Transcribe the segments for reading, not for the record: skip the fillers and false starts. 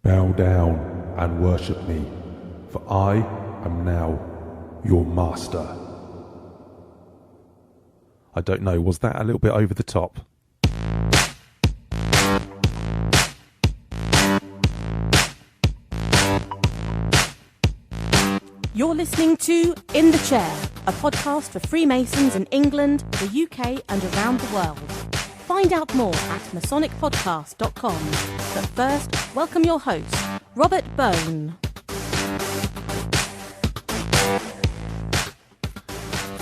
Bow down and worship me, for I am now your master. I don't know, was that a little bit over the top? You're listening to In the Chair, a podcast for Freemasons in England, the UK and around the world. Find out more at masonicpodcast.com. But first, welcome your host, Robert Bone.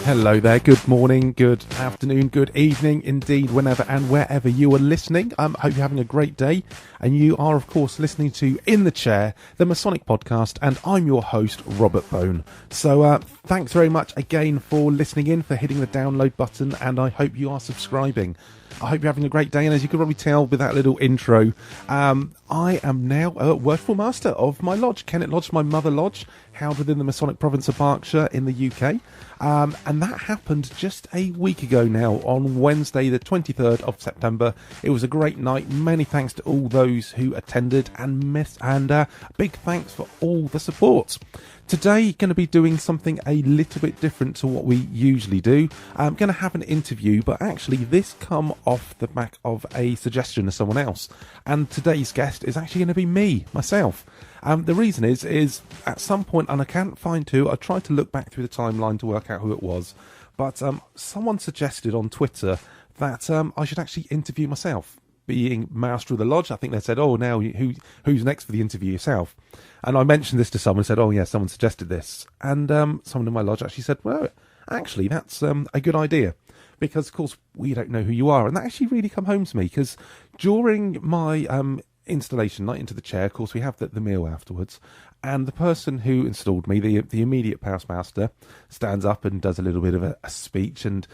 Hello there, good morning, good afternoon, good evening, indeed, whenever and wherever you are listening. Hope you're having a great day. And you are, of course, listening to In the Chair, the Masonic podcast, and I'm your host, Robert Bone. So thanks very much again for listening in, for hitting the download button, and I hope you are subscribing. I hope you're having a great day, and as you can probably tell with that little intro, I am now a worshipful master of my lodge, Kennet Lodge, my mother lodge, held within the Masonic province of Berkshire in the UK. And that happened just a week ago now, on Wednesday the 23rd of September. It was a great night. Many thanks to all those who attended, and big thanks for all the support. Today, going to be doing something a little bit different to what we usually do. I'm going to have an interview, but actually this come off the back of a suggestion of someone else. And today's guest is actually going to be myself. The reason is at some point, and I can't find who, I tried to look back through the timeline to work out who it was, but someone suggested on Twitter that I should actually interview myself. Being master of the lodge, I think they said, "Oh, now who's next for the interview yourself?" And I mentioned this to someone, said, "Oh, yeah, someone suggested this," and someone in my lodge actually said, "Well, actually, that's a good idea," because of course we don't know who you are, and that actually really come home to me because during my installation night into the chair, of course, we have the meal afterwards, and the person who installed me, the immediate housemaster, stands up and does a little bit of a speech and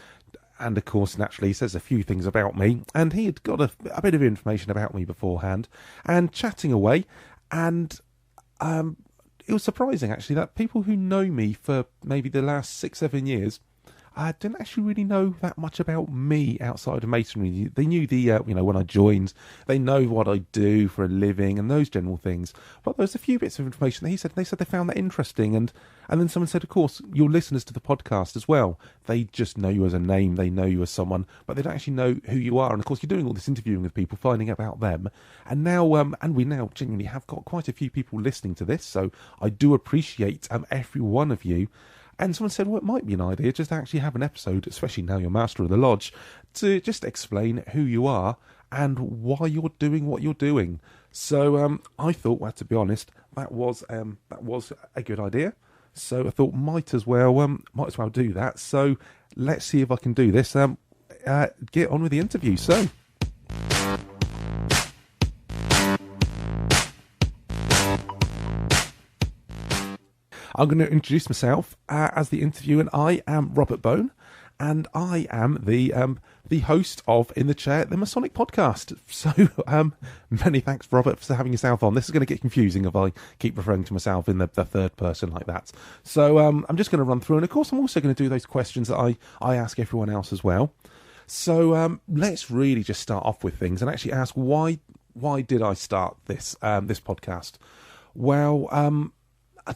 of course, naturally, he says a few things about me, and he had got a bit of information about me beforehand, and chatting away, and it was surprising, actually, that people who know me for maybe the last 6-7 years didn't actually really know that much about me outside of Masonry. They knew when I joined, they know what I do for a living and those general things. But there's a few bits of information that they said they found that interesting. And then someone said, of course, your listeners to the podcast as well, they just know you as a name, they know you as someone, but they don't actually know who you are. And of course, you're doing all this interviewing with people, finding out about them. And now, and we now genuinely have got quite a few people listening to this. So I do appreciate every one of you. And someone said, well, it might be an idea just to actually have an episode, especially now you're master of the lodge, to just explain who you are and why you're doing what you're doing. So I thought, well, to be honest, that was a good idea. So I thought might as well do that. So let's see if I can do this. Get on with the interview. So. I'm going to introduce myself as the interviewer, and I am Robert Bone, and I am the host of In the Chair, the Masonic podcast. So many thanks, Robert, for having yourself on. This is going to get confusing if I keep referring to myself in the third person like that. So I'm just going to run through, and of course I'm also going to do those questions that I ask everyone else as well. So let's really just start off with things and actually ask why did I start this podcast? Well,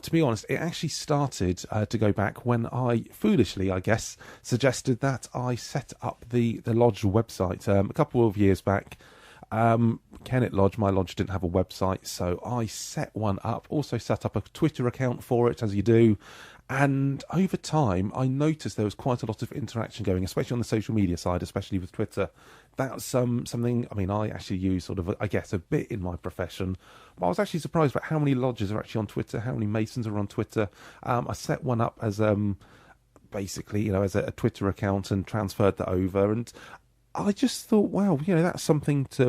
to be honest, it actually started to go back when I, foolishly, I guess, suggested that I set up the lodge website a couple of years back. Kennet Lodge, my lodge, didn't have a website, so I set one up, also set up a Twitter account for it, as you do. And over time, I noticed there was quite a lot of interaction going, especially on the social media side, especially with Twitter. That's something, I mean, I actually use sort of, I guess, a bit in my profession. But I was actually surprised about how many lodges are actually on Twitter, how many Masons are on Twitter. I set one up as basically, as a Twitter account and transferred that over. And I just thought, wow, that's something I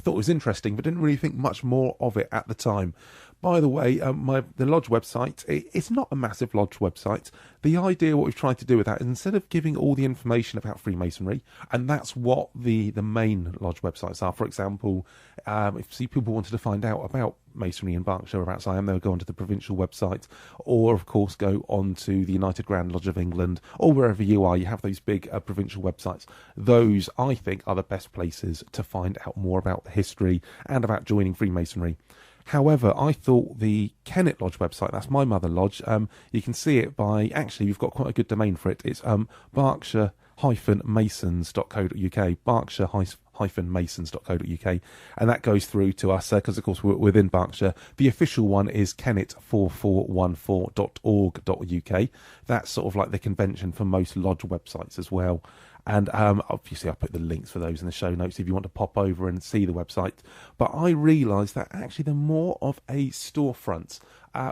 thought it was interesting, but didn't really think much more of it at the time. By the way, the lodge website, it's not a massive lodge website. The idea, what we've tried to do with that, is instead of giving all the information about Freemasonry, and that's what the main lodge websites are. For example, if people wanted to find out about Masonry in Berkshire, about Siam, they would go onto the provincial website, or of course go on to the United Grand Lodge of England, or wherever you are, you have those big provincial websites. Those, I think, are the best places to find out more about the history and about joining Freemasonry. However, I thought the Kennet Lodge website, that's my mother lodge, you can see it by, actually, we've got quite a good domain for it. It's berkshire-masons.co.uk, berkshire-masons.co.uk, and that goes through to us, because of course we're within Berkshire. The official one is kennet4414.org.uk. That's sort of like the convention for most lodge websites as well. And obviously I'll put the links for those in the show notes if you want to pop over and see the website. But I realised that actually they're more of a storefront,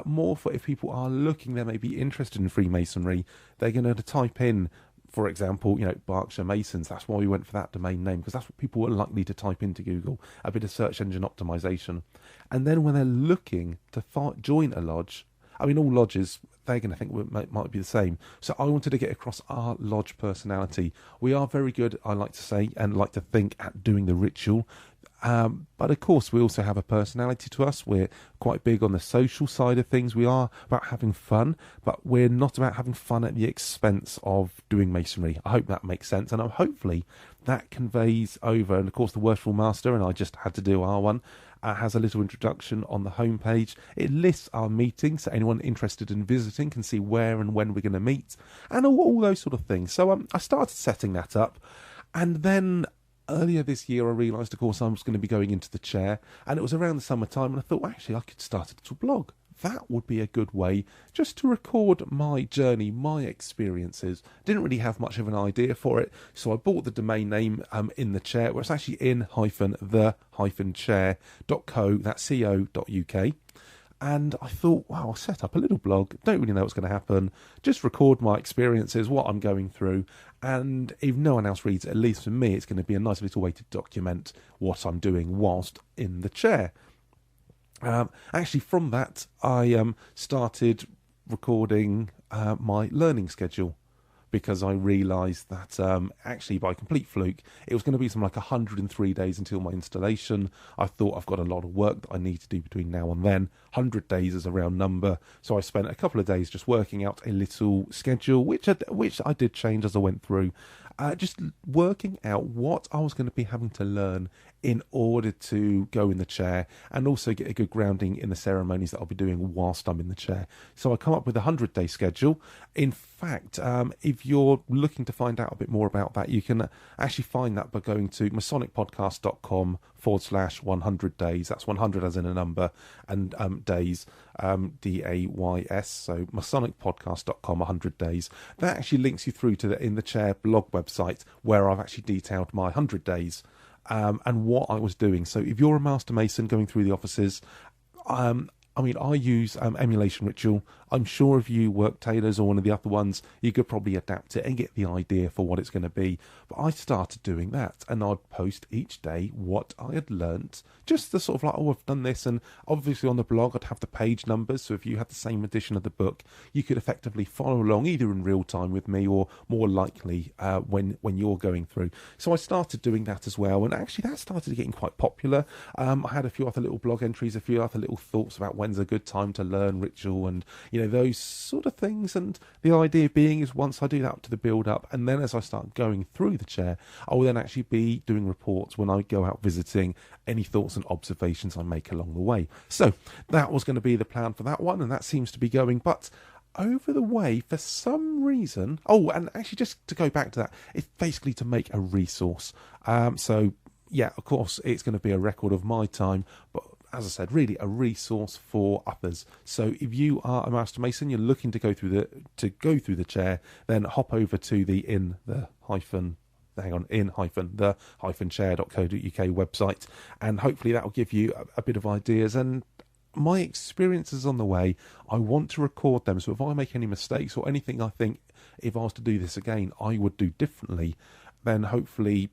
more for if people are looking, they may be interested in Freemasonry, they're going to type in, for example, Berkshire Masons. That's why we went for that domain name, because that's what people are likely to type into Google, a bit of search engine optimization. And then when they're looking to join a lodge, I mean, all lodges, they're going to think might be the same. So I wanted to get across our lodge personality. We are very good, I like to say, and like to think, at doing the ritual. But of course, we also have a personality to us. We're quite big on the social side of things. We are about having fun, but we're not about having fun at the expense of doing masonry. I hope that makes sense, and hopefully that conveys over. And of course, the Worshipful Master, and I just had to do our one, has a little introduction on the homepage. It lists our meetings, so anyone interested in visiting can see where and when we're going to meet, and all those sort of things. So I started setting that up, and then earlier this year I realised, of course, I was going to be going into the chair, and it was around the summertime, and I thought, actually, I could start a little blog. That would be a good way just to record my journey, my experiences. Didn't really have much of an idea for it, so I bought the domain name in the chair, where it's actually in-the-chair.co, that's co.uk. And I thought, wow, I'll set up a little blog. Don't really know what's going to happen. Just record my experiences, what I'm going through. And if no one else reads it, at least for me, it's going to be a nice little way to document what I'm doing whilst in the chair. Actually, from that, I started recording my learning schedule, because I realised that actually, by complete fluke, it was going to be something like 103 days until my installation. I thought, I've got a lot of work that I need to do between now and then. 100 days is a round number. So I spent a couple of days just working out a little schedule, which I did change as I went through. Just working out what I was going to be having to learn in order to go in the chair, and also get a good grounding in the ceremonies that I'll be doing whilst I'm in the chair. So I come up with a 100-day schedule. In fact, if you're looking to find out a bit more about that, you can actually find that by going to masonicpodcast.com/100 days. That's 100 as in a number, and days, DAYS. So masonicpodcast.com, 100 days. That actually links you through to the In the Chair blog website, where I've actually detailed my 100 days. And what I was doing. So if you're a Master Mason going through the offices, I use Emulation Ritual. I'm sure if you work Taylor's or one of the other ones, you could probably adapt it and get the idea for what it's going to be. But I started doing that, and I'd post each day what I had learnt, just the sort of like, oh, I've done this. And obviously on the blog, I'd have the page numbers. So if you had the same edition of the book, you could effectively follow along either in real time with me, or more likely when you're going through. So I started doing that as well. And actually that started getting quite popular. I had a few other little blog entries, a few other little thoughts about when's a good time to learn ritual, and those sort of things. And the idea being is, once I do that up to the build up, and then as I start going through the chair, I will then actually be doing reports when I go out visiting, any thoughts and observations I make along the way. So that was going to be the plan for that one, and that seems to be going. But over the way, for some reason, and actually just to go back to that, it's basically to make a resource. So yeah, of course it's going to be a record of my time, but as I said, really a resource for others. So if you are a Master Mason, you're looking to go through the chair, then hop over to the in-the-chair.co.uk website, and hopefully that will give you a bit of ideas and my experiences on the way. I want to record them, so if I make any mistakes or anything I think, if I was to do this again, I would do differently, then hopefully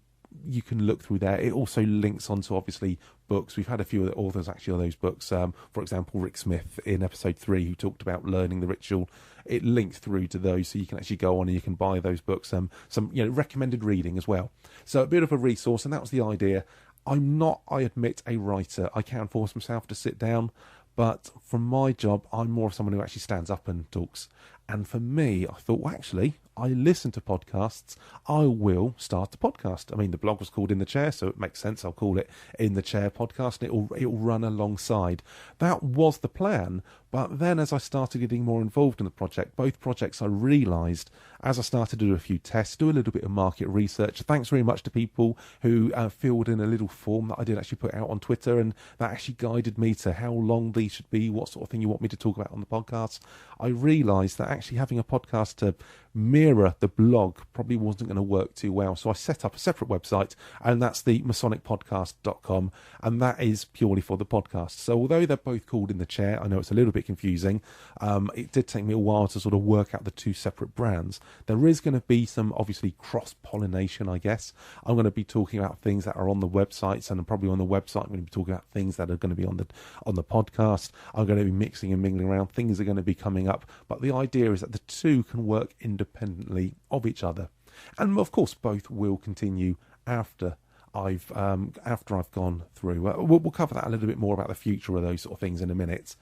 you can look through there. It also links onto, obviously, books. We've had a few of the authors actually on those books. For example, Rick Smith in episode 3, who talked about learning the ritual. It links through to those, so you can actually go on and you can buy those books. Some recommended reading as well. So a bit of a resource, and that was the idea. I'm not, I admit, a writer. I can force myself to sit down, but from my job, I'm more of someone who actually stands up and talks. And for me, I thought, well, actually, I listen to podcasts. I will start a podcast. I mean, the blog was called In the Chair, so it makes sense. I'll call it In the Chair Podcast, and it'll run alongside. That was the plan. But then as I started getting more involved in the project, both projects, I realised, as I started to do a few tests, do a little bit of market research, thanks very much to people who filled in a little form that I did actually put out on Twitter, and that actually guided me to how long these should be, what sort of thing you want me to talk about on the podcast. I realised that actually having a podcast to mirror the blog probably wasn't going to work too well. So I set up a separate website, and that's the masonicpodcast.com, and that is purely for the podcast. So although they're both called In the Chair, I know it's a little bit confusing. It did take me a while to sort of work out the two separate brands. There is going to be some obviously cross-pollination, I guess. I'm going to be talking about things that are on the websites, and probably on the website I'm going to be talking about things that are going to be on the podcast. I'm going to be mixing and mingling around. Things are going to be coming up, but the idea is that the two can work independently of each other, and of course both will continue after I've gone through. We'll cover that a little bit more about the future of those sort of things in a minute.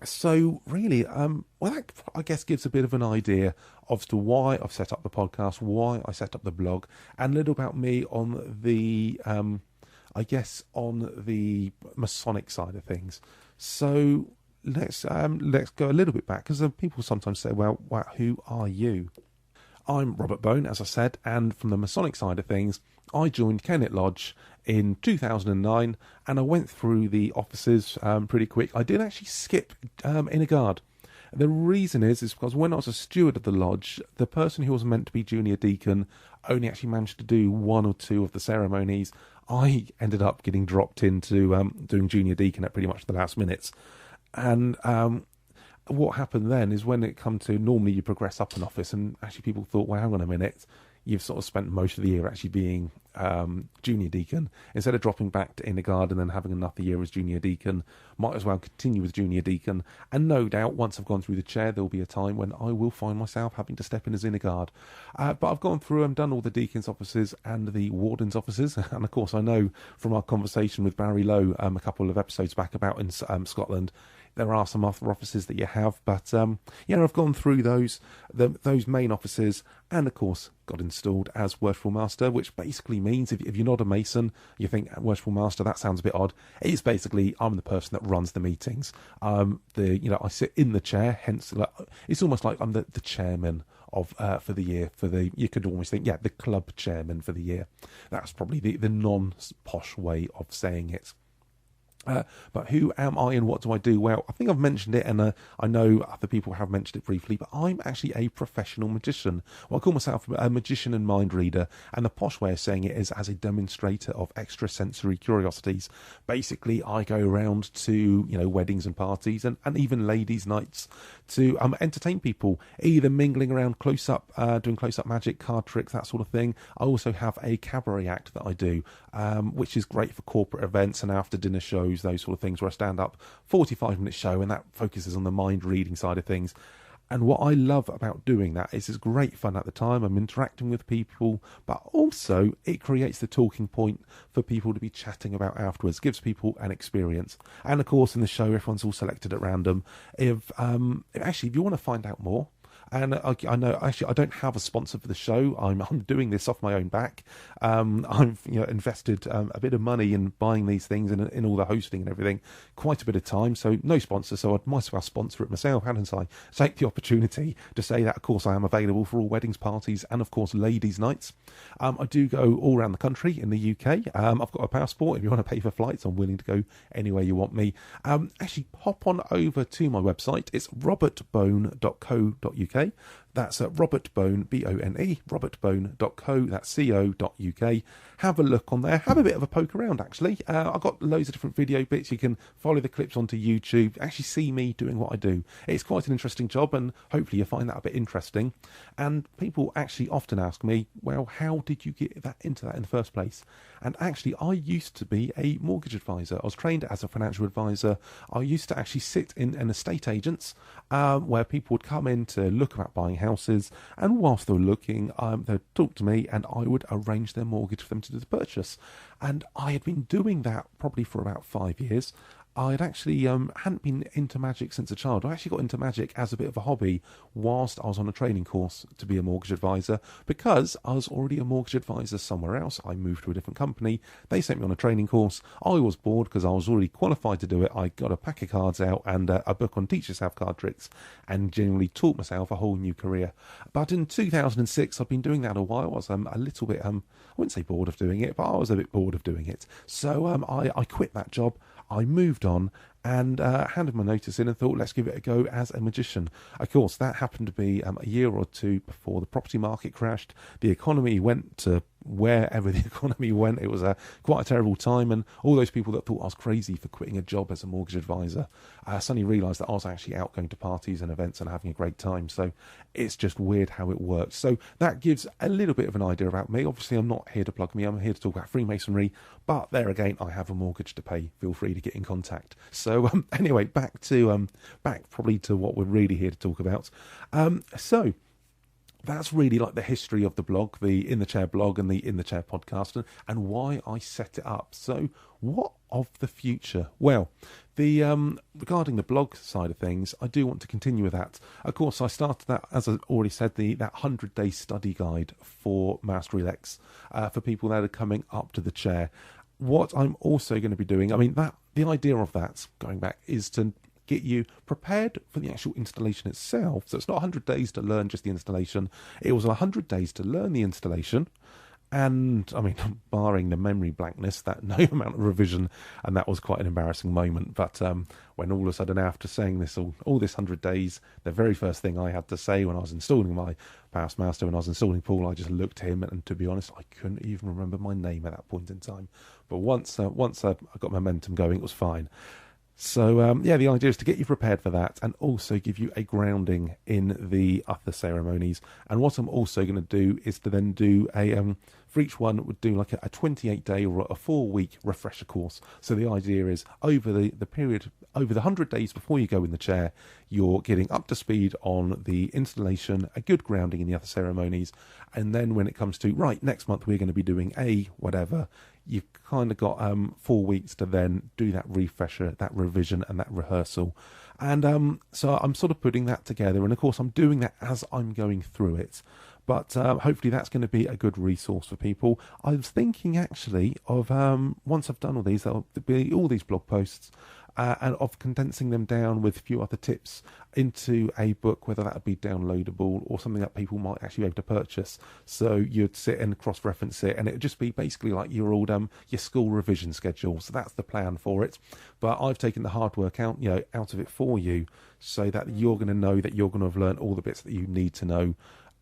So really, well, that I guess gives a bit of an idea as to why I've set up the podcast, why I set up the blog, and a little about me on the, I guess, on the Masonic side of things. So let's go a little bit back, because people sometimes say, well, who are you? I'm Robert Bone, as I said, and from the Masonic side of things, I joined Kennet Lodge in 2009, and I went through the offices pretty quick. I did actually skip Inner Guard. The reason is because when I was a steward of the lodge, the person who was meant to be junior deacon only actually managed to do one or two of the ceremonies. I ended up getting dropped into doing junior deacon at pretty much the last minutes. And what happened then is when it come to, normally you progress up an office, and actually people thought, well, hang on a minute, you've sort of spent most of the year actually being junior deacon. Instead of dropping back to Inner Guard and then having another year as junior deacon, might as well continue with junior deacon. And no doubt, once I've gone through the chair, there'll be a time when I will find myself having to step in as Inner Guard. But I've gone through and done all the deacons' offices and the wardens' offices. And of course, I know from our conversation with Barry Lowe a couple of episodes back about in Scotland, there are some other offices that you have, but I've gone through those main offices, and of course got installed as Worshipful Master, which basically means if you're not a Mason, you think Worshipful Master, that sounds a bit odd. It's basically I'm the person that runs the meetings. I sit in the chair, hence it's almost like I'm the chairman of for the year, you could almost think, the club chairman for the year. That's probably the non-posh way of saying it. But who am I and what do I do? Well, I think I've mentioned it, and I know other people have mentioned it briefly, but I'm actually a professional magician. Well, I call myself a magician and mind reader, and the posh way of saying it is as a demonstrator of extrasensory curiosities. Basically, I go around to weddings and parties and even ladies' nights to entertain people, either mingling around close-up, doing close-up magic, card tricks, that sort of thing. I also have a cabaret act that I do, which is great for corporate events and after-dinner shows, those sort of things, where I stand up 45-minute show, and that focuses on the mind reading side of things. And what I love about doing that is it's great fun at the time. I'm interacting with people, but also it creates the talking point for people to be chatting about afterwards, gives people an experience. And of course, in the show, everyone's all selected at random. If you want to find out more, and I know actually I don't have a sponsor for the show. I'm doing this off my own back. I've invested a bit of money in buying these things and in all the hosting and everything, quite a bit of time. So no sponsor. So I might as well sponsor it myself. And I take the opportunity to say that, of course, I am available for all weddings, parties, and of course ladies' nights. I do go all around the country in the UK. I've got a passport. If you want to pay for flights, I'm willing to go anywhere you want me. Actually, pop on over to my website. It's robertbone.co.uk. That's robertbone, B-O-N-E, robertbone.co, that's co.uk. Have a look on there. Have a bit of a poke around, actually. I've got loads of different video bits. You can follow the clips onto YouTube, actually see me doing what I do. It's quite an interesting job, and hopefully you find that a bit interesting. And people actually often ask me, well, how did you get into that in the first place? And actually, I used to be a mortgage advisor. I was trained as a financial advisor. I used to actually sit in an estate agent's where people would come in to look about buying houses, and whilst they were looking, they'd talk to me, and I would arrange their mortgage for them to do the purchase. And I had been doing that probably for about 5 years. I'd actually hadn't been into magic since a child. I actually got into magic as a bit of a hobby whilst I was on a training course to be a mortgage advisor, because I was already a mortgage advisor somewhere else. I moved to a different company. They sent me on a training course. I was bored because I was already qualified to do it. I got a pack of cards out and a book on teach yourself card tricks, and genuinely taught myself a whole new career. But in 2006, I've been doing that a while. I was a little bit, I wouldn't say bored of doing it, but I was a bit bored of doing it. So I quit that job. I moved on and handed my notice in and thought, let's give it a go as a magician. Of course, that happened to be a year or two before the property market crashed. The economy went to wherever the economy went. It was quite a terrible time, and all those people that thought I was crazy for quitting a job as a mortgage advisor suddenly realised that I was actually out going to parties and events and having a great time. So it's just weird how it works. So that gives a little bit of an idea about me. Obviously, I'm not here to plug me. I'm here to talk about Freemasonry, but there again, I have a mortgage to pay. Feel free to get in contact. So anyway, back probably to what we're really here to talk about. So that's really like the history of the blog, the In the Chair blog and the In the Chair podcast, and why I set it up. So what of the future? Well, the regarding the blog side of things, I do want to continue with that. Of course, I started that, as I already said, that 100-day study guide for Mastery Lex for people that are coming up to the chair. What I'm also going to be doing, I mean, the idea of that, going back, is to get you prepared for the actual installation itself. So it's not 100 days to learn just the installation. It was 100 days to learn the installation. And, I mean, barring the memory blankness, that no amount of revision, and that was quite an embarrassing moment. But when all of a sudden, after saying this, all this 100 days, the very first thing I had to say when I was installing my Past Master, when I was installing Paul, I just looked at him, and to be honest, I couldn't even remember my name at that point in time. But once I got momentum going, it was fine. So, the idea is to get you prepared for that and also give you a grounding in the other ceremonies. And what I'm also going to do is to then do for each one, would do like a 28-day or a 4-week refresher course. So the idea is over the period, over the 100 days before you go in the chair, you're getting up to speed on the installation, a good grounding in the other ceremonies. And then when it comes to, right, next month we're going to be doing a whatever, you've kind of got 4 weeks to then do that refresher, that revision and that rehearsal. And so I'm sort of putting that together. And of course, I'm doing that as I'm going through it. But hopefully that's going to be a good resource for people. I was thinking actually of, once I've done all these, there'll be all these blog posts, and of condensing them down with a few other tips into a book, whether that would be downloadable or something that people might actually be able to purchase. So you'd sit and cross-reference it, and it would just be basically like your old your school revision schedule. So that's the plan for it. But I've taken the hard work out of it for you, so that you're going to know that you're going to have learned all the bits that you need to know,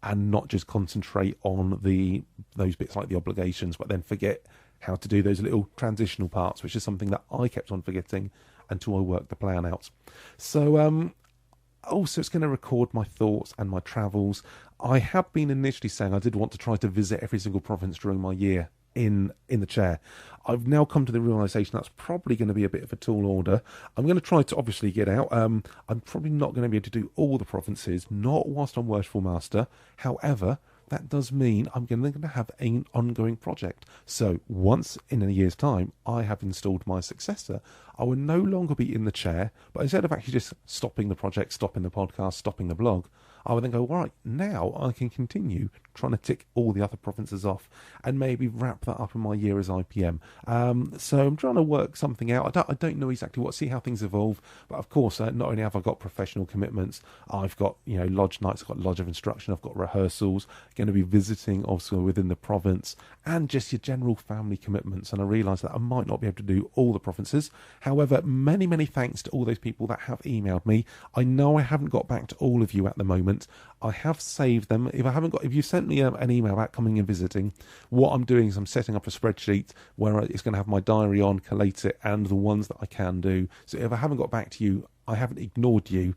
and not just concentrate on those bits like the obligations, but then forget how to do those little transitional parts, which is something that I kept on forgetting until I worked the plan out. So also it's going to record my thoughts and my travels. I have been initially saying I did want to try to visit every single province during my year in the chair. I've now come to the realisation that's probably going to be a bit of a tall order. I'm going to try to obviously get out. I'm probably not going to be able to do all the provinces, not whilst I'm Worshipful Master. However, that does mean I'm going to have an ongoing project. So once in a year's time, I have installed my successor, I will no longer be in the chair, but instead of actually just stopping the project, stopping the podcast, stopping the blog, I would then go, right, now I can continue trying to tick all the other provinces off and maybe wrap that up in my year as IPM. So I'm trying to work something out. I don't know exactly see how things evolve. But of course, not only have I got professional commitments, I've got, lodge nights, I've got lodge of instruction, I've got rehearsals, going to be visiting also within the province, and just your general family commitments. And I realise that I might not be able to do all the provinces. However, many, many thanks to all those people that have emailed me. I know I haven't got back to all of you at the moment. I have saved them. If you sent me an email about coming and visiting, what I'm doing is I'm setting up a spreadsheet where it's going to have my diary on, collate it, and the ones that I can do. So if I haven't got back to you, I haven't ignored you.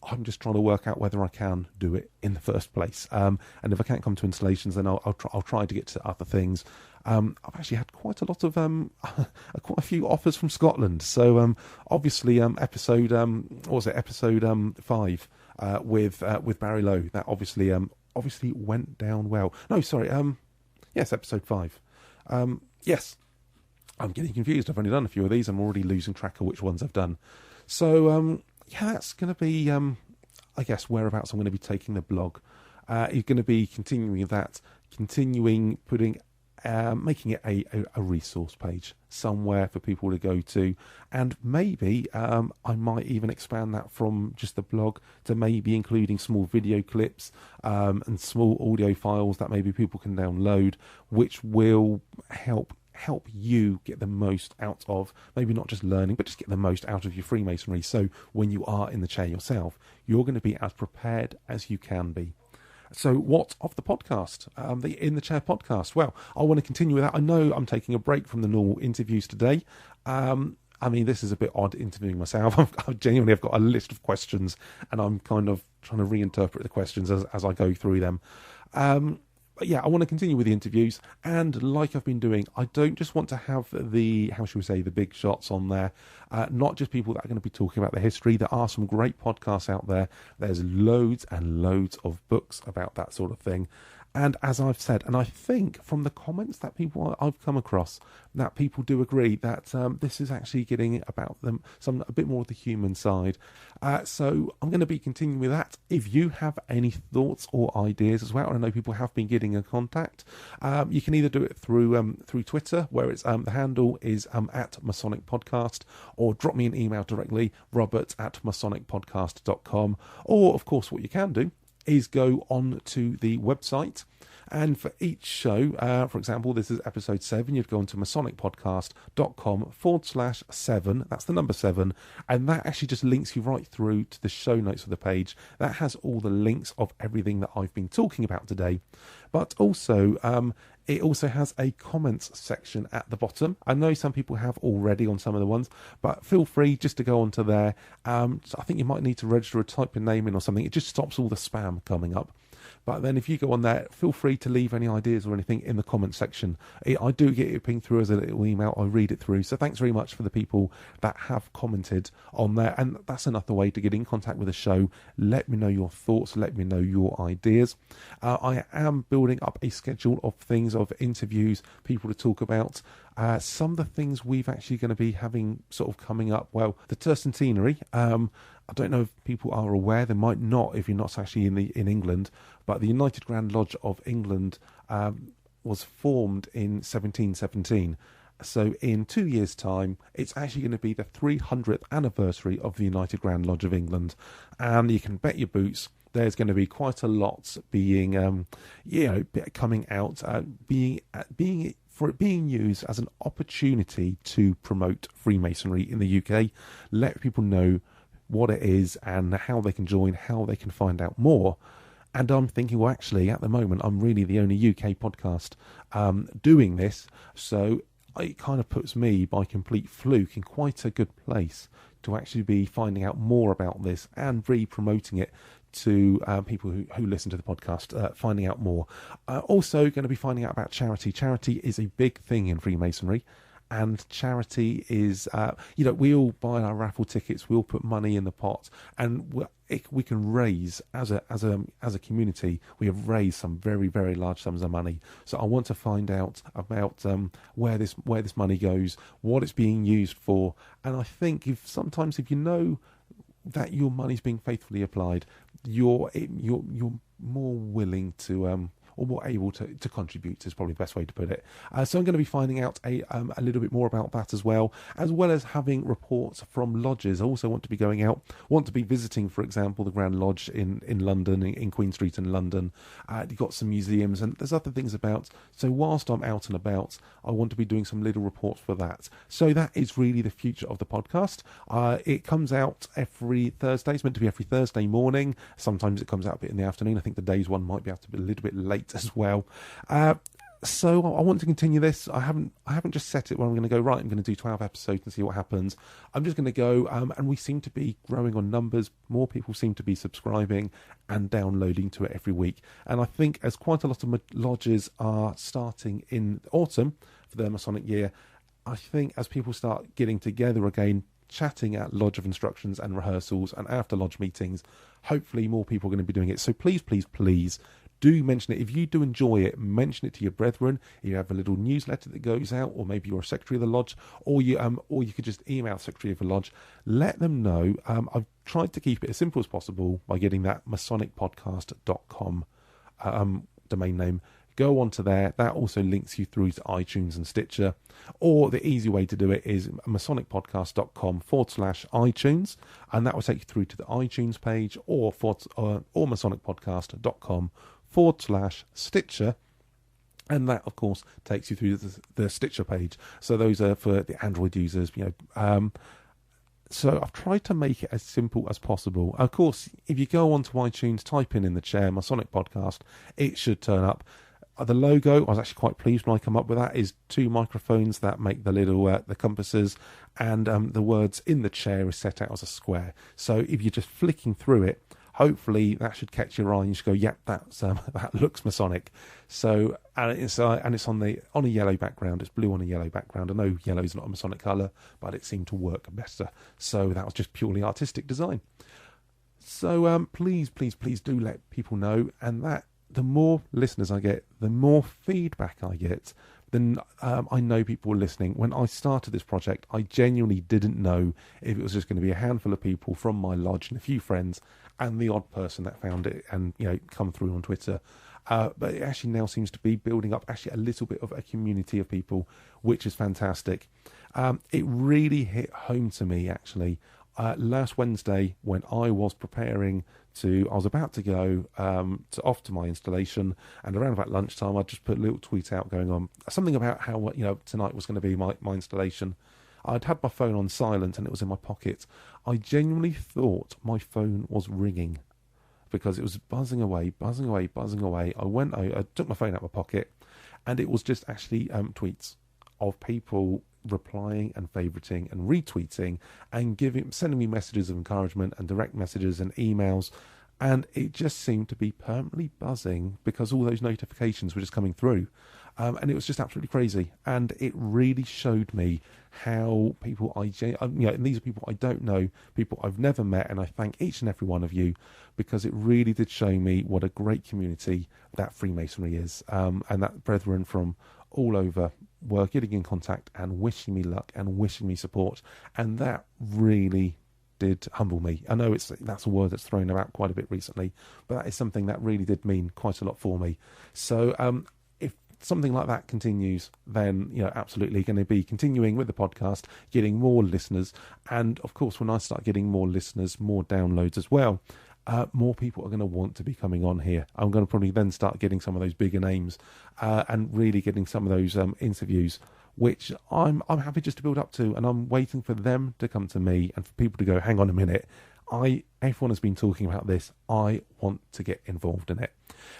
I'm just trying to work out whether I can do it in the first place. And if I can't come to installations, then I'll try to get to other things. I've actually had quite a lot of quite a few offers from Scotland. So obviously episode 5 with Barry Lowe, that obviously went down well. No, sorry, yes, episode 5. Yes. I'm getting confused. I've only done a few of these. I'm already losing track of which ones I've done. So, that's going to be, I guess, whereabouts I'm going to be taking the blog. You're going to be continuing that, putting, making it a resource page somewhere for people to go to, and maybe I might even expand that from just the blog to maybe including small video clips and small audio files that maybe people can download, which will help you get the most out of, maybe not just learning, but just get the most out of your Freemasonry. So when you are in the chair yourself, you're going to be as prepared as you can be. So what of the podcast, the In the Chair podcast? Well, I want to continue with that. I know I'm taking a break from the normal interviews today. I mean, this is a bit odd interviewing myself. I've genuinely got a list of questions, and I'm kind of trying to reinterpret the questions as I go through them. But yeah, I want to continue with the interviews, and like I've been doing, I don't just want to have the, how should we say, the big shots on there, not just people that are going to be talking about the history. There are some great podcasts out there. There's loads and loads of books about that sort of thing. And as I've said, and I think from the comments that I've come across, that people do agree that this is actually getting about them a bit more of the human side. So I'm going to be continuing with that. If you have any thoughts or ideas as well, and I know people have been getting in contact, you can either do it through Twitter, where it's the handle is at Masonic Podcast, or drop me an email directly, robert@masonicpodcast.com, or of course what you can do is go on to the website, and for each show, for example, this is episode 7, you'd go on to masonicpodcast.com/7, that's the number 7, and that actually just links you right through to the show notes of the page. That has all the links of everything that I've been talking about today, but also it also has a comments section at the bottom. I know some people have already on some of the ones, but feel free just to go onto there. So I think you might need to register or type your name in or something. It just stops all the spam coming up. But then if you go on there, feel free to leave any ideas or anything in the comments section. I do get it pinged through as a little email. I read it through. So thanks very much for the people that have commented on there. And that's another way to get in contact with the show. Let me know your thoughts. Let me know your ideas. I am building up a schedule of things, of interviews, people to talk about. Some of the things we've actually going to be having sort of coming up. Well, the tercentenary. I don't know if people are aware. They might not if you're not actually in England. But the United Grand Lodge of England was formed in 1717. So in 2 years' time, it's actually going to be the 300th anniversary of the United Grand Lodge of England. And you can bet your boots there's going to be quite a lot being, coming out, being used as an opportunity to promote Freemasonry in the UK, let people know what it is and how they can join, how they can find out more. And I'm thinking, well, actually, at the moment, I'm really the only UK podcast doing this, so it kind of puts me, by complete fluke, in quite a good place to actually be finding out more about this and re-promoting it to people who listen to the podcast, finding out more. Also going to be finding out about charity. Charity is a big thing in Freemasonry. And charity is, we all buy our raffle tickets, we all put money in the pot, and we can raise, as a community, we have raised some very, very large sums of money. So I want to find out about where this money goes, what it's being used for, and I think if you know that your money's being faithfully applied, you're more willing to or more able to contribute is probably the best way to put it. So I'm going to be finding out a little bit more about that as well as having reports from lodges. I also want to be going out, want to be visiting, for example, the Grand Lodge in London, in Queen Street in London. You've got some museums and there's other things about. So whilst I'm out and about, I want to be doing some little reports for that. So that is really the future of the podcast. It comes out every Thursday. It's meant to be every Thursday morning. Sometimes it comes out a bit in the afternoon. I think the day's one might be able to be a little bit late as well. So I want to continue this. I haven't just set it where I'm going to go, right, I'm going to do 12 episodes and see what happens. I'm just going to go, and we seem to be growing on numbers. More people seem to be subscribing and downloading to it every week. And I think as quite a lot of lodges are starting in autumn for their Masonic year, I think as people start getting together again, chatting at Lodge of Instructions and rehearsals and after lodge meetings, hopefully more people are going to be doing it. So please, please, please do mention it. If you do enjoy it, mention it to your brethren. If you have a little newsletter that goes out, or maybe you're a secretary of the lodge, or you could just email secretary of the lodge. Let them know. I've tried to keep it as simple as possible by getting that masonicpodcast.com domain name. Go on to there. That also links you through to iTunes and Stitcher. Or the easy way to do it is masonicpodcast.com/iTunes, and that will take you through to the iTunes page, or masonicpodcast.com/Stitcher. And that, of course, takes you through the Stitcher page. So those are for the Android users, So I've tried to make it as simple as possible. Of course, if you go onto iTunes, type in the chair Masonic Podcast, it should turn up. The logo, I was actually quite pleased when I come up with that, is 2 microphones that make the little the compasses, and the words in the chair is set out as a square. So if you're just flicking through it, hopefully that should catch your eye and you should go, yep, that's that looks Masonic. So and it's on a yellow background. It's blue on a yellow background. I know yellow is not a Masonic colour, but it seemed to work better. So that was just purely artistic design. So please do let people know, and that the more listeners I get, the more feedback I get, then I know people are listening. When I started this project, I genuinely didn't know if it was just going to be a handful of people from my lodge and a few friends and the odd person that found it and come through on Twitter. But it actually now seems to be building up actually a little bit of a community of people, which is fantastic. It really hit home to me actually last Wednesday when I was about to go off to my installation, and around about lunchtime I just put a little tweet out going on something about how tonight was going to be my installation. I'd had my phone on silent and it was in my pocket. I genuinely thought my phone was ringing because it was buzzing away. I took my phone out of my pocket, and it was just actually tweets of people replying and favoriting and retweeting and sending me messages of encouragement and direct messages and emails, and it just seemed to be permanently buzzing because all those notifications were just coming through, and it was just absolutely crazy. And it really showed me how people and these are people I don't know, people I've never met, and I thank each and every one of you because it really did show me what a great community that Freemasonry is, and that brethren from all over were getting in contact and wishing me luck and wishing me support, and that really did humble me. I know that's a word that's thrown about quite a bit recently, but that is something that really did mean quite a lot for me. So if something like that continues, then absolutely going to be continuing with the podcast, getting more listeners, and of course when I start getting more listeners, more downloads as well, more people are going to want to be coming on here. I'm going to probably then start getting some of those bigger names and really getting some of those interviews, which I'm happy just to build up to, and I'm waiting for them to come to me and for people to go, hang on a minute, everyone has been talking about this, I want to get involved in it.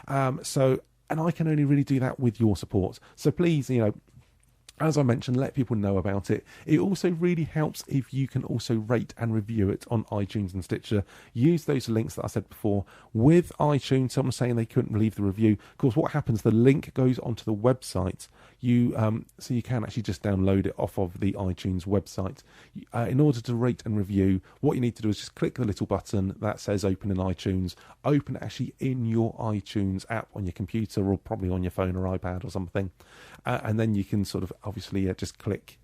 And I can only really do that with your support. So please, as I mentioned, let people know about it. It also really helps if you can also rate and review it on iTunes and Stitcher. Use those links that I said before. With iTunes, someone saying they couldn't leave the review. Of course, what happens, the link goes onto the website. So you can actually just download it off of the iTunes website. In order to rate and review, what you need to do is just click the little button that says open in iTunes. Open it actually in your iTunes app on your computer, or probably on your phone or iPad or something. And then you can sort of obviously just click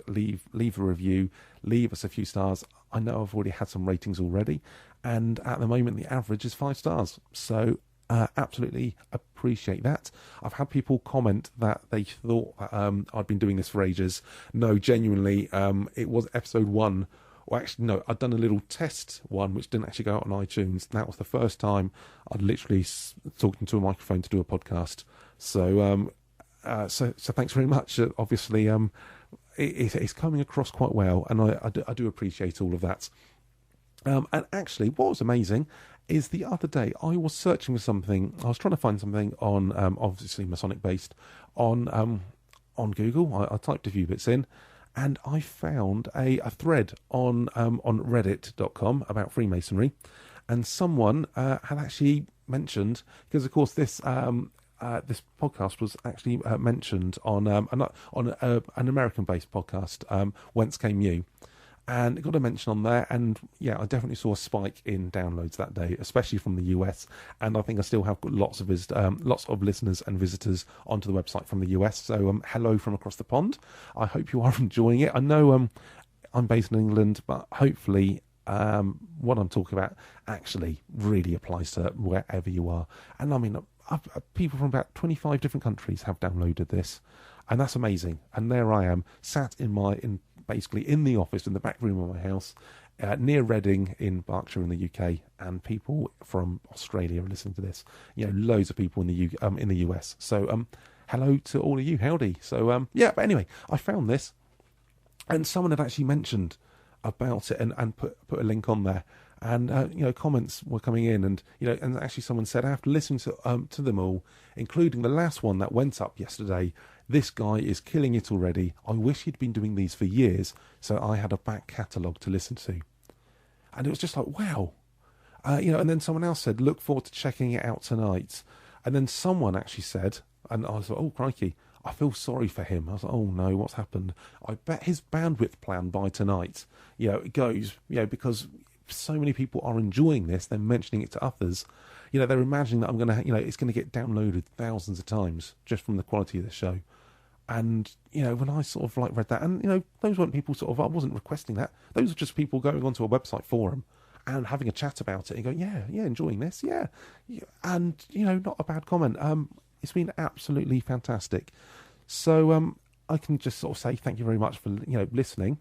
leave a review, leave us a few stars. I know I've already had some ratings already, and at the moment the average is 5 stars. So absolutely appreciate that. I've had people comment that they thought I'd been doing this for ages. No, genuinely, it was episode 1. Well, actually, no, I'd done a little test one which didn't actually go out on iTunes. That was the first time I'd literally talked into a microphone to do a podcast. So thanks very much. Obviously, it's coming across quite well, and I do appreciate all of that. And actually, what was amazing is the other day I was searching for something. I was trying to find something on, obviously Masonic based, on Google. I typed a few bits in, and I found a thread on Reddit.com about Freemasonry, and someone had actually mentioned, because of course this podcast was actually mentioned on an American-based podcast, Whence Came You, And got a mention on there, and yeah, I definitely saw a spike in downloads that day, especially from the US. And I think I still have got lots of listeners and visitors onto the website from the US. So hello from across the pond. I hope you are enjoying it. I know I'm based in England, but hopefully what I'm talking about actually really applies to wherever you are. And I mean, people from about 25 different countries have downloaded this, and that's amazing. And there I am, sat basically in the office in the back room of my house, near Reading in Berkshire in the UK, and people from Australia are listening to this. Loads of people in the US. So hello to all of you, howdy. So yeah, but anyway, I found this, and someone had actually mentioned about it and put a link on there, and comments were coming in, and and actually someone said, after listening to them all, including the last one that went up yesterday, this guy is killing it already. I wish he'd been doing these for years, so I had a back catalogue to listen to. And it was just like, wow. And then someone else said, look forward to checking it out tonight. And then someone actually said, and I was like, oh, crikey, I feel sorry for him. I was like, oh no, what's happened? I bet his bandwidth plan by tonight, it goes, because so many people are enjoying this, they're mentioning it to others. They're imagining that I'm going to, it's going to get downloaded thousands of times just from the quality of the show. And, when I sort of read that, and, those weren't people I wasn't requesting that. Those are just people going onto a website forum and having a chat about it and going, yeah, enjoying this, yeah. And, not a bad comment. It's been absolutely fantastic. So, I can just sort of say thank you very much for, listening.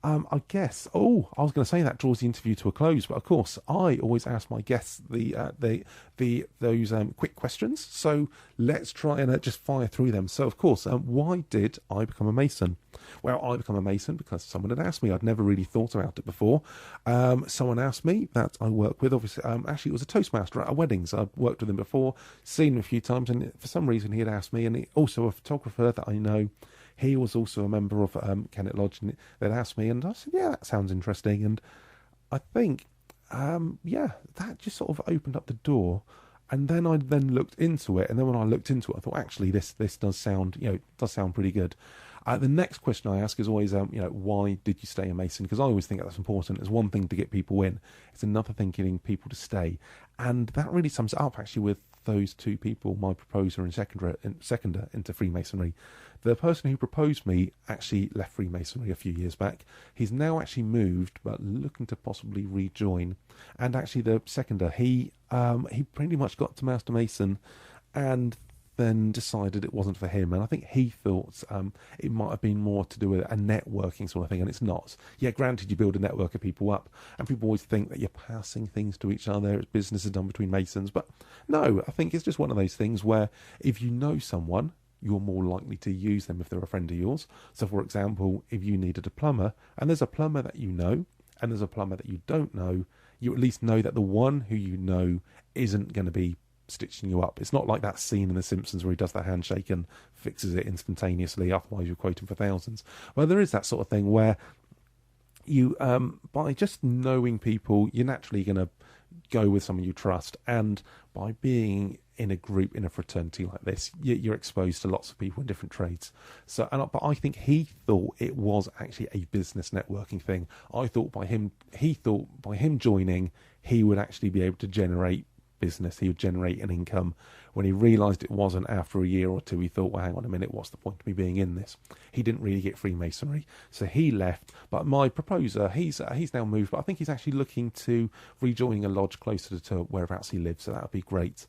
I guess. Oh, I was going to say that draws the interview to a close, but of course, I always ask my guests those quick questions. So let's try and just fire through them. So, of course, why did I become a Mason? Well, I become a Mason because someone had asked me. I'd never really thought about it before. Someone asked me that I work with. Obviously, actually, it was a Toastmaster at weddings. I'd worked with him before, seen him a few times, and for some reason, he had asked me. And also a photographer that I know. He was also a member of Kennet Lodge, and they'd asked me, and I said, yeah, that sounds interesting. And I think, that just sort of opened up the door. And then I looked into it, and then when I looked into it, I thought, actually, this does sound, pretty good. The next question I ask is always, why did you stay a Mason? Because I always think that's important. It's one thing to get people in. It's another thing getting people to stay. And that really sums it up, actually, with those two people, my proposer and seconder into Freemasonry. The person who proposed me actually left Freemasonry a few years back. He's now actually moved, but looking to possibly rejoin. And actually the seconder, he pretty much got to Master Mason and then decided it wasn't for him. And I think he thought it might have been more to do with a networking sort of thing, and it's not. Yeah, granted, you build a network of people up, and people always think that you're passing things to each other, business is done between Masons, but no, I think it's just one of those things where if you know someone, you're more likely to use them if they're a friend of yours. So, for example, if you needed a plumber, and there's a plumber that you know, and there's a plumber that you don't know, you at least know that the one who you know isn't going to be stitching you up. It's not like that scene in The Simpsons where he does that handshake and fixes it instantaneously, otherwise you're quoting for thousands. Well, there is that sort of thing where you, by just knowing people, you're naturally going to go with someone you trust, and by being in a group, in a fraternity like this, you're exposed to lots of people in different trades. So, but I think he thought it was actually a business networking thing. He thought by him joining, he would actually be able to generate business, he would generate an income. When he realised it wasn't, after a year or two, he thought, well, hang on a minute, what's the point of me being in this? He didn't really get Freemasonry, so he left. But my proposer, he's now moved, but I think he's actually looking to rejoining a lodge closer to whereabouts he lives, so that would be great.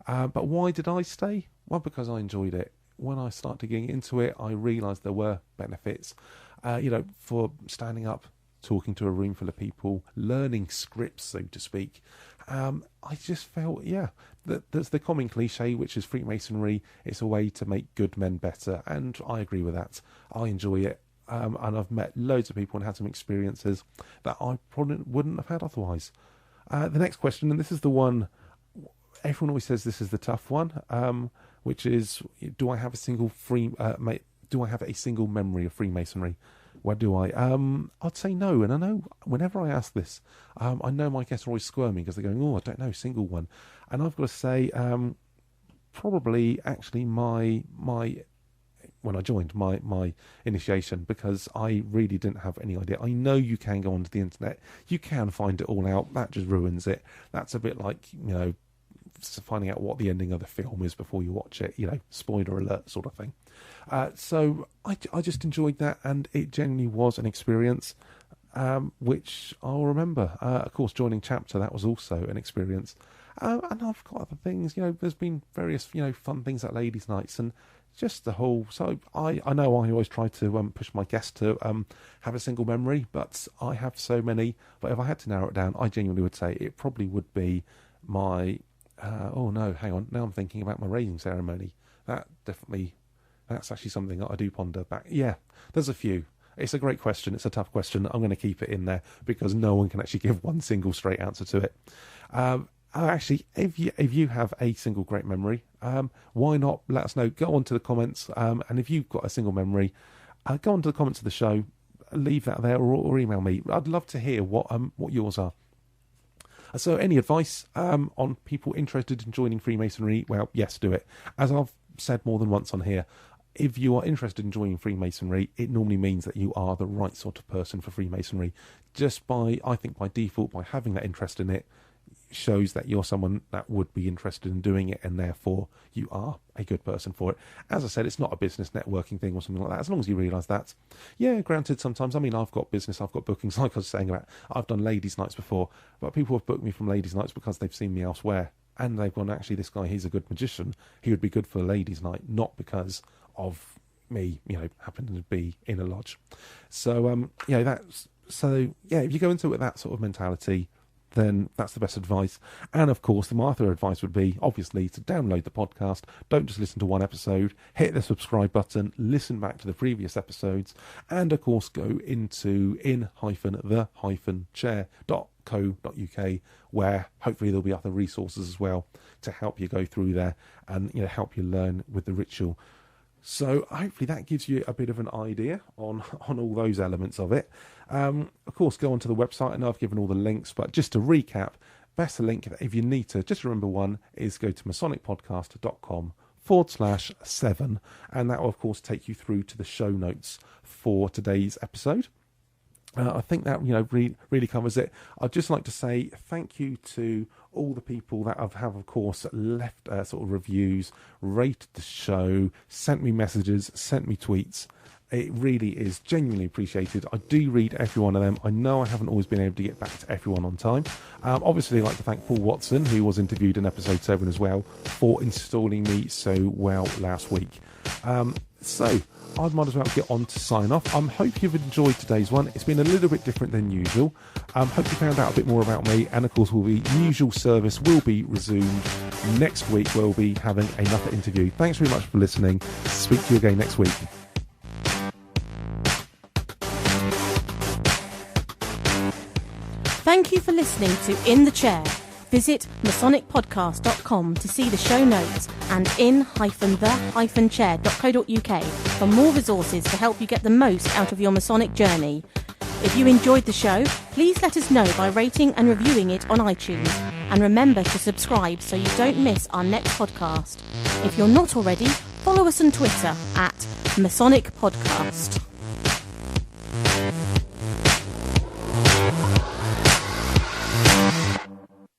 But why did I stay? Well, because I enjoyed it. When I started getting into it, I realised there were benefits, for standing up, talking to a room full of people, learning scripts, so to speak. I just felt, that there's the common cliche, which is Freemasonry, it's a way to make good men better, and I agree with that. I enjoy it, and I've met loads of people and had some experiences that I probably wouldn't have had otherwise. The next question, and this is the one, everyone always says this is the tough one, which is, do I have a single memory of Freemasonry? Where do I? I'd say no. And I know whenever I ask this, I know my guests are always squirming because they're going, oh, I don't know, single one. And I've got to say, probably actually my when I joined my initiation, because I really didn't have any idea. I know you can go onto the internet, you can find it all out. That just ruins it. That's a bit like, finding out what the ending of the film is before you watch it, spoiler alert sort of thing. So I just enjoyed that, and it genuinely was an experience which I'll remember. Of course, joining chapter, that was also an experience. And I've got other things, there's been various, fun things at ladies' nights, and just the whole. So I know I always try to push my guests to have a single memory, but I have so many. But if I had to narrow it down, I genuinely would say it probably would be my. Oh no, hang on. Now I'm thinking about my raising ceremony. That's actually something that I do ponder back. Yeah, there's a few. It's a great question. It's a tough question. I'm going to keep it in there because no one can actually give one single straight answer to it. Actually, if you have a single great memory, why not let us know? Go on to the comments, and if you've got a single memory, go on to the comments of the show, leave that there, or email me. I'd love to hear what yours are. So any advice on people interested in joining Freemasonry? Well, yes, do it. As I've said more than once on here, if you are interested in joining Freemasonry, it normally means that you are the right sort of person for Freemasonry. Just by default, by having that interest in it, shows that you're someone that would be interested in doing it, and therefore you are a good person for it. As I said, it's not a business networking thing or something like that, as long as you realise that. Yeah, granted, sometimes, I've got business, I've got bookings, like I was saying about, I've done ladies' nights before, but people have booked me from ladies' nights because they've seen me elsewhere, and they've gone, actually, this guy, he's a good magician, he would be good for a ladies' night, not because of me, happening to be in a lodge. So, if you go into it with that sort of mentality, then that's the best advice. And of course, my other advice would be, obviously, to download the podcast. Don't just listen to one episode. Hit the subscribe button. Listen back to the previous episodes. And of course, go into in-the-chair.co.uk, where hopefully there'll be other resources as well to help you go through there and help you learn with the ritual. So hopefully that gives you a bit of an idea on all those elements of it. Of course, go onto the website. I know I've given all the links, but just to recap, best link, if you need to, just remember one, is go to masonicpodcast.com/7, and that will, of course, take you through to the show notes for today's episode. I think that really covers it. I'd just like to say thank you to all the people that have of course, left sort of reviews, rated the show, sent me messages, sent me tweets. It really is genuinely appreciated. I do read every one of them. I know I haven't always been able to get back to everyone on time. Obviously, I'd like to thank Paul Watson, who was interviewed in episode 7 as well, for installing me so well last week. So I might as well get on to sign off. Hope you've enjoyed today's one. It's been a little bit different than usual. Hope you found out a bit more about me, and of course usual service will be resumed next week. We'll be having another interview. Thanks very much for listening. Speak to you again next week. Thank you for listening to In the Chair. Visit masonicpodcast.com to see the show notes and in-the-chair.co.uk for more resources to help you get the most out of your Masonic journey. If you enjoyed the show, please let us know by rating and reviewing it on iTunes. And remember to subscribe so you don't miss our next podcast. If you're not already, follow us on Twitter at Masonic Podcast.